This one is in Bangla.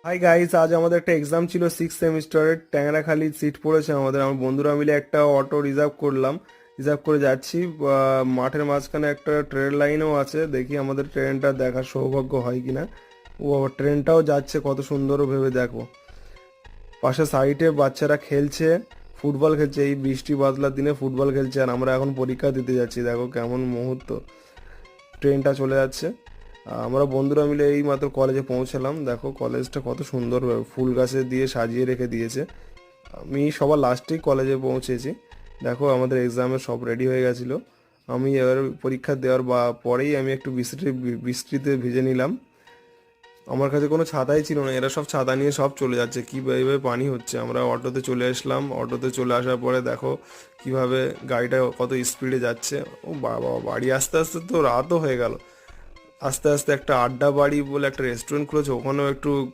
হাই গাইস, আজ আমাদের একটা এক্সাম ছিল 6 সেমিস্টারের। ট্যাংরাখালি সিট পড়েছে আমাদের। আমার বন্ধুরা মিলে একটা অটো রিজার্ভ করলাম, রিজার্ভ করে যাচ্ছি। মাঠের মাঝখানে একটা ট্রেন লাইনও আছে, দেখি আমাদের ট্রেনটা দেখার সৌভাগ্য হয় কিনা। ও ট্রেনটাও যাচ্ছে, কত সুন্দর ভেবে দেখো। পাশে সাইডে বাচ্চারা খেলছে, ফুটবল খেলছে। এই বৃষ্টি বাদলার দিনে ফুটবল খেলছে, আর আমরা এখন পরীক্ষা দিতে যাচ্ছি। দেখো কেমন মুহূর্ত, ট্রেনটা চলে যাচ্ছে। আমরা বন্ধুরা মিলে এই মাত্র কলেজে পৌঁছালাম। দেখো কলেজটা কত সুন্দর ফুল গাছে দিয়ে সাজিয়ে রেখে দিয়েছে। আমি সবার লাস্টেই কলেজে পৌঁছেছি। দেখো আমাদের এক্সামে সব রেডি হয়ে গেছিলো। আমি এবার পরীক্ষা দেওয়ার পরেই আমি একটু বৃষ্টিতে ভিজে নিলাম। আমার কাছে কোনো ছাতাই ছিল না, এরা সব ছাতা নিয়ে সব চলে যাচ্ছে। কী এইভাবে পানি হচ্ছে। আমরা অটোতে চলে আসলাম, অটোতে চলে আসার পরে দেখো কিভাবে গাড়িটা কত স্পিডে যাচ্ছে। ও বাবা, বাড়ি আস্তে আস্তে তো রাতও হয়ে গেল। আস্তে আস্তে একটা আড্ডা বাড়ি বলে একটা রেস্টুরেন্ট খুলেছে, ওখানেও একটু